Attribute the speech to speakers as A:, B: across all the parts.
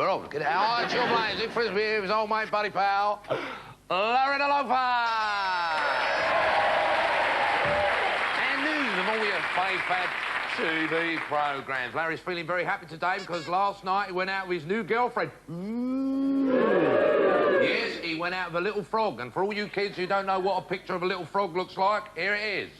A: on, get it out. All right, chill, players. In Frisbee, his old mate, buddy pal, Larry the Loafer. And news of all your fave TV programmes. Larry's feeling very happy today because last night he went out with his new girlfriend. Yes, he went out with a little frog. And for all you kids who don't know what a picture of a little frog looks like, here it is.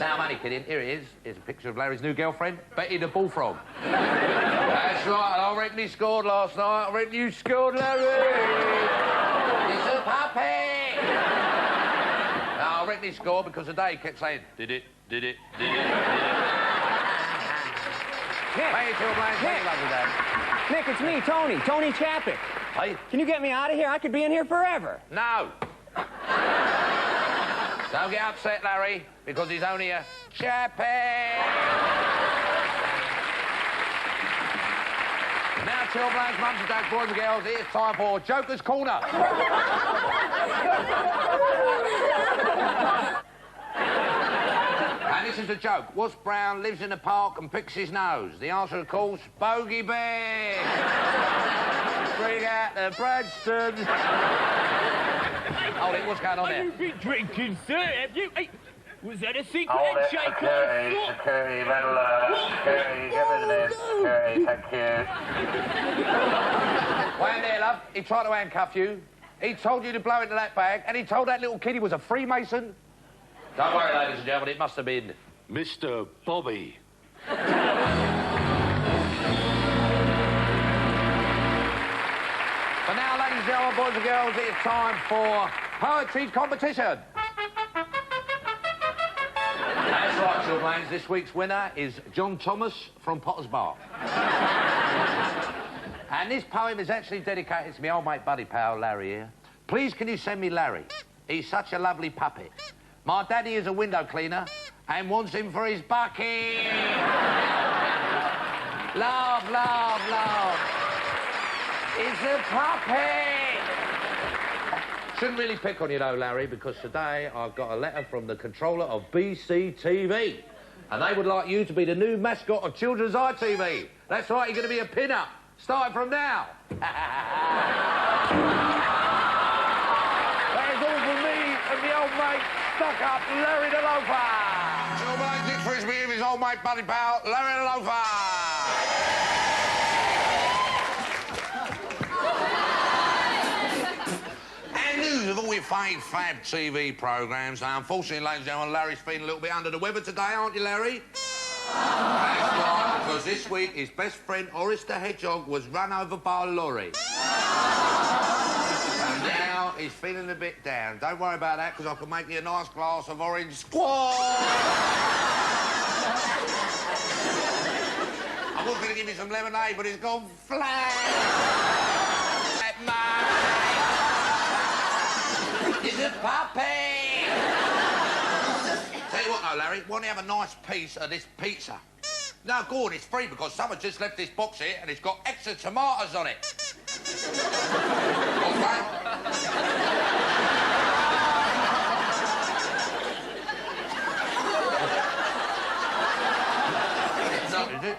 A: Now, I'm only kidding. Here it is. Here's a picture of Larry's new girlfriend, Betty the bullfrog. That's right. I reckon he scored last night. I reckon you scored, Larry. It's a puppy. No, I reckon he scored because today he kept saying, did it, did it, did it, did it. Nick.
B: Nick, it's me, Tony Chappick.
A: Hey?
B: Can you get me out of here? I could be in here forever.
A: No. Don't get upset, Larry, because he's only a chappy. Now, children, mums and dads, boys and girls, it's time for Joker's Corner. And this is a joke. What's brown, lives in the park and picks his nose? The answer, of course, Bogey Bear. Bring out the Bradston. Hold it, what's going on there?
C: You've been drinking, sir, have you? Hey, was that a secret
D: Hold it,
C: handshake?
D: security, red alert, security, get rid of this, security, thank you.
A: Wait there, love. He tried to handcuff you. He told you to blow into that bag, and he told that little kid he was a Freemason. Don't worry, ladies and gentlemen, it must have been
E: Mr. Bobby.
A: But now, ladies and gentlemen, boys and girls, it's time for poetry competition. That's right, children. This week's winner is John Thomas from Potter's Bar. And this poem is actually dedicated to my old mate, buddy pal, Larry here. Please, can you send me Larry? He's such a lovely puppet. My daddy is a window cleaner and wants him for his bucket. Love, love, love. It's a puppy. Shouldn't really pick on you, though, Larry, because today I've got a letter from the controller of BCTV. And they would like you to be the new mascot of Children's ITV. That's right, you're going to be a pin-up. Starting from now. That is all for me and the old mate, stuck-up Larry the Loafer. Your mate, Dick Frisbee, with his old mate, buddy pal, Larry the Loafer. News of all your fab TV programmes. Now, unfortunately, ladies and gentlemen, Larry's feeling a little bit under the weather today, aren't you, Larry? That's right, because this week his best friend, Horace the Hedgehog, was run over by a lorry. And now he's feeling a bit down. Don't worry about that, because I can make you a nice glass of orange squash. I was going to give you some lemonade, but it's gone flat. It's a puppy! Tell you what, though, Larry, why don't you have a nice piece of this pizza? No, go on, it's free because someone just left this box here and it's got extra tomatoes on it. Okay? No, is it?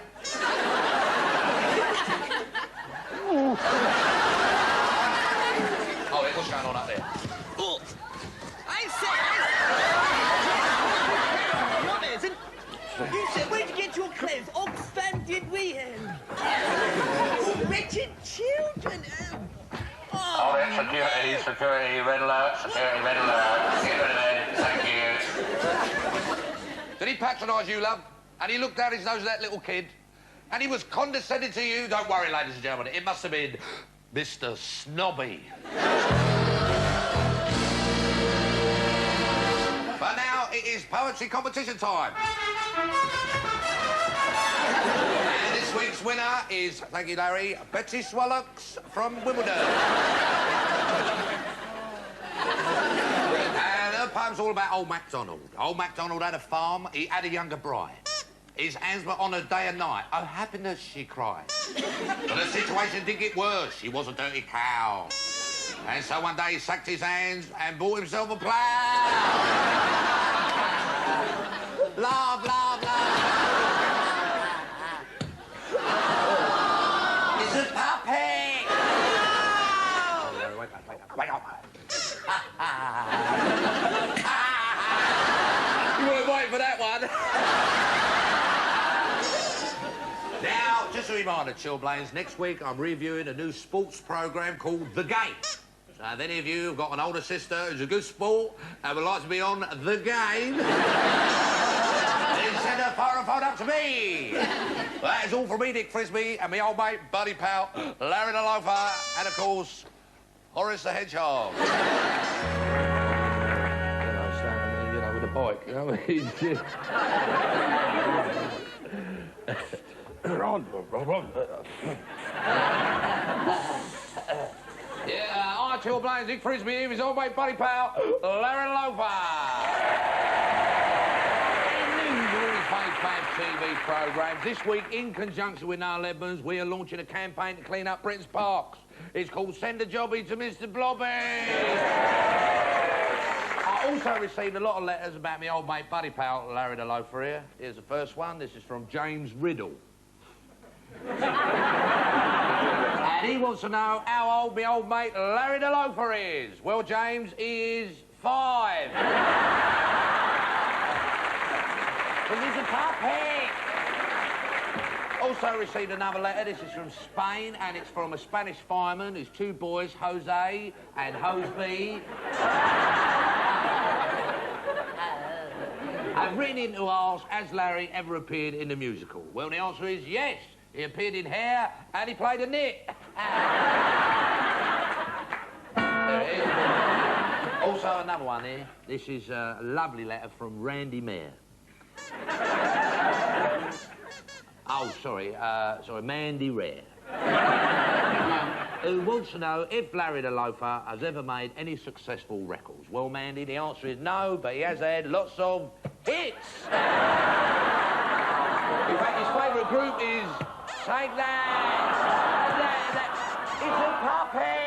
A: Oh, what's going on up there?
F: You said, where'd you get your clothes? Oxfam did weekend. Oh, wretched children.
D: Hold it, security, red alert, security, red alert. Get rid of it, thank you.
A: Did he patronise you, love? And he looked down his nose at that little kid? And he was condescending to you? Don't worry, ladies and gentlemen, it must have been Mr. Snobby. But now it is poetry competition time. And this week's winner is, thank you, Larry, Betsy Swallocks from Wimbledon. And her poem's all about old MacDonald. Old MacDonald had a farm, he had a younger bride. His hands were on her day and night. Oh, happiness, she cried. But the situation did get worse. She was a dirty cow. And so one day he sacked his hands and bought himself a plough. Love, love, love. It's a puppy. Oh, Larry, wait up, wait up, wait up. You weren't waiting for that one. Now, just a reminder, Chillblains, next week I'm reviewing a new sports programme called The Game. So if any of you have got an older sister who's a good sport and would like to be on The Game, then send her phone up to me. Well, that is all from me, Dick Frisbee, and my old mate, buddy pal, Larry the Loafer, and, of course, Horace the Hedgehog. You know, with the bike, you know? Yeah, I Chillblains, Dick Frisbee, here, his old mate, buddy pal, Larry the Loafer. TV programmes. This week, in conjunction with our Lebanons, we are launching a campaign to clean up Britain's parks. It's called Send a Jobby to Mr. Blobby. I also received a lot of letters about my old mate, buddy pal, Larry the Loafer here. Here's the first one. This is from James Riddle. And he wants to know how old my old mate, Larry the Loafer is. Well, James, he is 5. Because he's a puppy. Also received another letter. This is from Spain, and it's from a Spanish fireman. His 2 boys, Jose and Hoseby. I've written in to ask, has Larry ever appeared in the musical? Well, the answer is yes. He appeared in Hair, and he played a nit. There it is. Also, another one here. This is a lovely letter from Randy Mayer. Oh, sorry, Mandy Rare. Who wants to know if Larry the Loafer has ever made any successful records. Well, Mandy, the answer is no, but he has had lots of hits. In fact, his favourite group is Shake That. It's a puppy.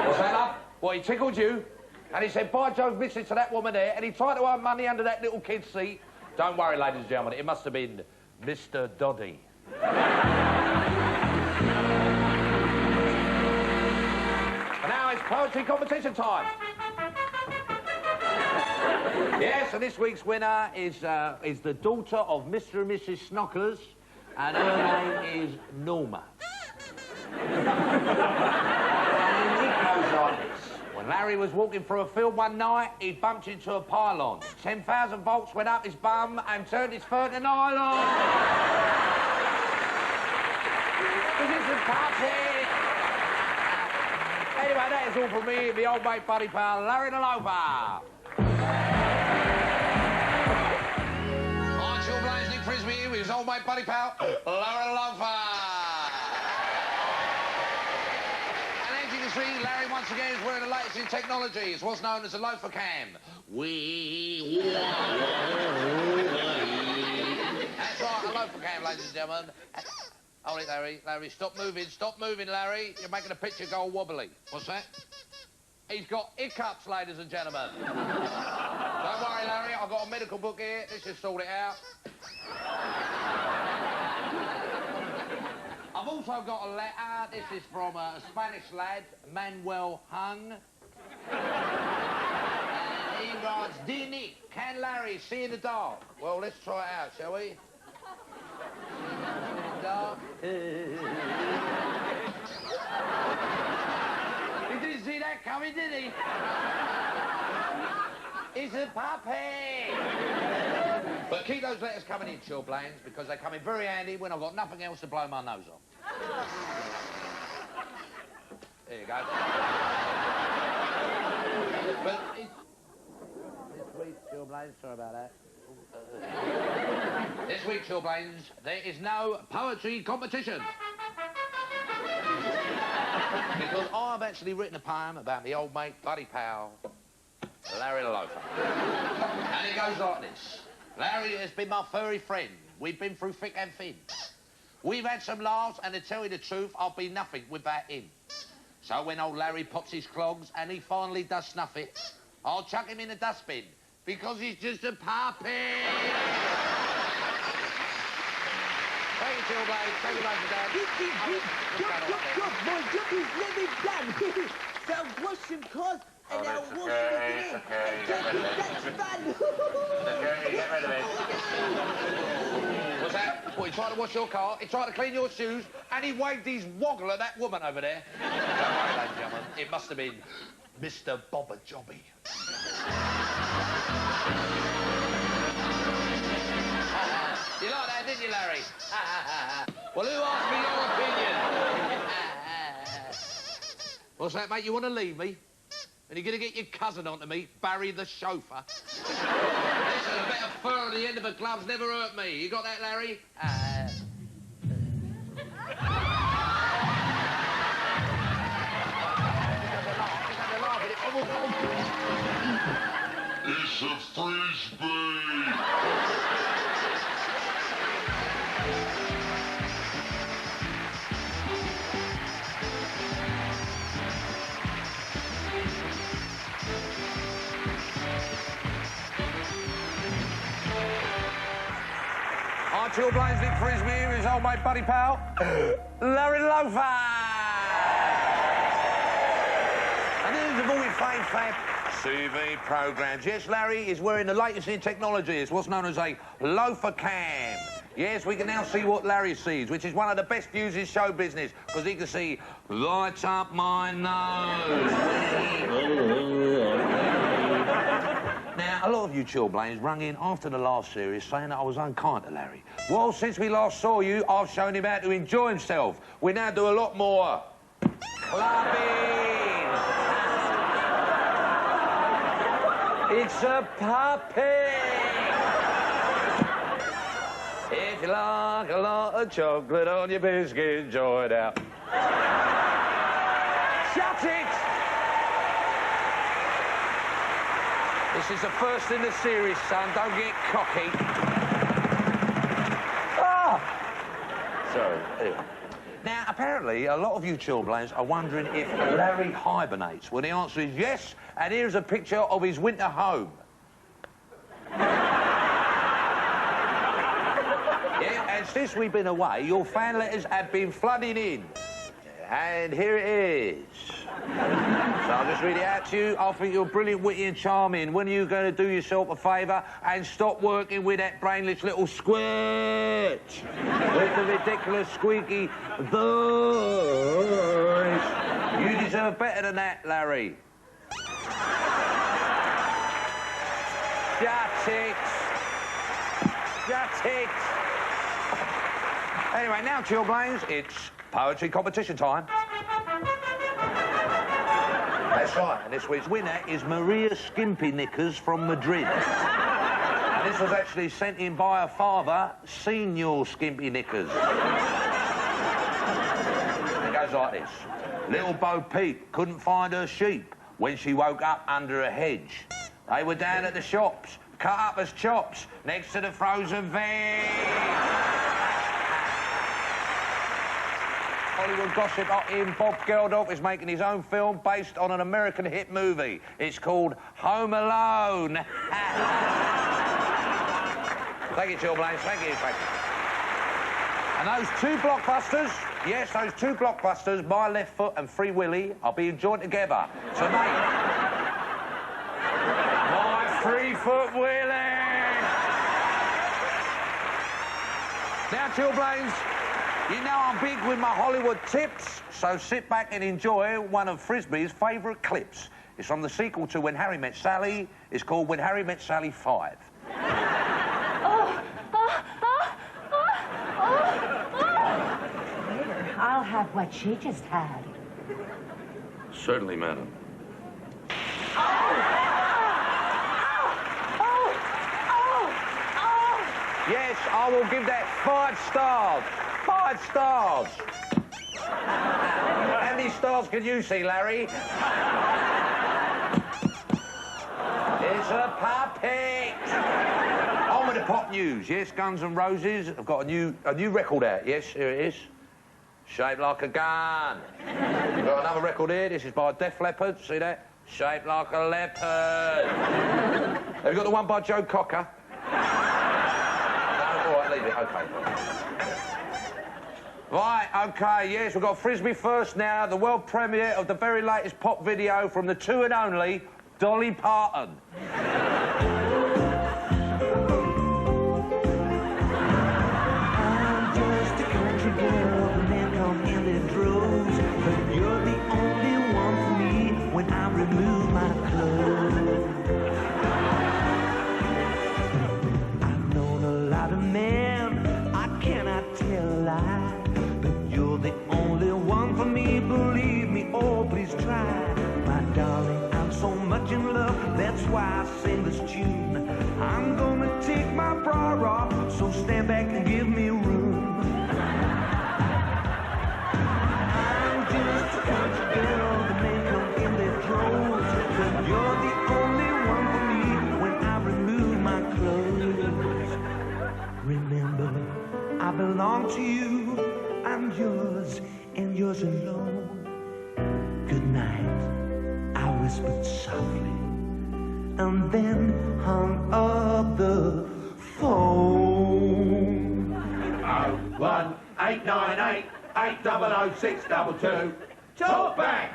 A: What's that, love? Well, he tickled you, and he said, by Jove, listen to that woman there, and he tried to earn money under that little kid's seat. Don't worry, ladies and gentlemen, it must have been Mr. Doddy. And now it's poetry competition time. Yes, and this week's winner is the daughter of Mr. and Mrs. Snockers, and her name is Norma. When Larry was walking through a field one night, he bumped into a pylon. 10,000 volts went up his bum and turned his fur to nylon. This is a party. Anyway, that is all from me, the old mate buddy pal, Larry the Loafer. Hi, Chillblains, Dick Frisbee with his old mate buddy pal, Larry the Loafer. Larry once again is wearing the latest in technology. It's what's known as a loafer cam. That's right, a loafer cam, ladies and gentlemen. Hold it, Larry. Larry, stop moving, Larry. You're making a picture go wobbly. What's that? He's got hiccups, ladies and gentlemen. Don't worry, Larry, I've got a medical book here. Let's just sort it out. I've also got a letter. This is from a Spanish lad, Manuel Hung. And he writes, Dear Nick, can Larry see in the dark? Well, let's try it out, shall we? See in the dark. He didn't see that coming, did he? He's a puppy. But keep those letters coming in, Chillblains, because they come in very handy when I've got nothing else to blow my nose on. There you go. But this week, Chillblains, sorry about that. This week, Chillblains, there is no poetry competition. Because I've actually written a poem about my old mate, buddy pal, Larry the Loafer. And it goes like this. Larry has been my furry friend. We've been through thick and thin. We've had some laughs, and to tell you the truth, I'll be nothing without him. So when old Larry pops his clogs and he finally does snuff it, I'll chuck him in the dustbin, because he's just a puppet. Thank you, Jill Blade. Thank you, Dad.
F: Good. My job is never done. So wash some cars and I'll wash them again. That's fun.
D: Get rid of it.
A: What's that? What, he tried to wash your car, he tried to clean your shoes, and he waved his woggle at that woman over there. Don't worry, ladies and gentlemen, it must have been Mr. Bobber Jobby. You like that, didn't you, Larry? Well, who asked me your opinion? What's that, mate? You want to leave me? And you're going to get your cousin onto me, Barry the chauffeur? Listen, a bit of fur on the end of a glove's never hurt me. You got that, Larry?
G: It's a Frisbee!
A: Aren't you blazing Frisbee here, his old mate, buddy pal? Larry the Loafer! And these are all your fab TV programmes. Yes, Larry is wearing the latest in technology. It's what's known as a loafer cam. Yes, we can now see what Larry sees, which is one of the best views in show business, because he can see right up my nose. Now, a lot of you chilblains rung in after the last series saying that I was unkind to Larry. Well, since we last saw you, I've shown him how to enjoy himself. We now do a lot more clubbing. It's a puppet. If you like a lot of chocolate on your biscuit, enjoy it out. Shut it! This is the first in the series, son. Don't get cocky. Ah! Sorry. Anyway. Now, apparently, a lot of you chilblains are wondering if Larry hibernates. Well, the answer is yes, and here's a picture of his winter home. Yeah, and since we've been away, your fan letters have been flooding in. And here it is. So I'll just read it out to you. I think you're brilliant, witty and charming. When are you going to do yourself a favour and stop working with that brainless little squirt with the ridiculous squeaky voice? You deserve better than that, Larry. Shut it. Anyway, now, chilblains, it's poetry competition time. That's right, and this week's winner is Maria Skimpy Knickers from Madrid. And this was actually sent in by her father, Senior Skimpy Knickers. It goes like this. Little Bo Peep couldn't find her sheep when she woke up under a hedge. They were down at the shops, cut up as chops, next to the frozen veg. Hollywood gossip hot in. Bob Geldof is making his own film based on an American hit movie. It's called Home Alone. Thank you, chilblains. Thank you. And those two blockbusters, yes, those two blockbusters, My Left Foot and Free Willy, are being joined together to make My Free Foot Willy. Now, chilblains, you know I'm big with my Hollywood tips, so sit back and enjoy one of Frisbee's favourite clips. It's from the sequel to When Harry Met Sally. It's called When Harry Met Sally 5.
H: Later, I'll have what she just had.
E: Certainly, madam.
A: Yes, I will give that 5 stars. 5 stars. How many stars can you see, Larry? It's a puppet. On with the pop news, yes, Guns N' Roses have got a new record out, yes, here it is. Shaped like a gun. We've got another record here, this is by Def Leppard, see that? Shaped like a leopard. Have you got the one by Joe Cocker? No? All right, leave it, OK. Right, OK, yes, we've got Frisbee first now, the world premiere of the very latest pop video from the two and only Dolly Parton.
F: I'm just a country girl, the men come in their droves, but you're the only one for me when I remove my clothes. I've known a lot of men, I cannot tell a lie, but you're the only one for me, believe me, oh please try. My darling, I'm so much in love, that's why I sing this tune. I'm gonna take my bra off, so stand back and give me room. I'm just a country girl, the men come in their clothes, but you're the only one for me when I remove my clothes. Remember, I belong to you, I'm yours and yours alone. Good night, I whispered softly, and then hung up the phone.
A: 01898 800622. Talk back!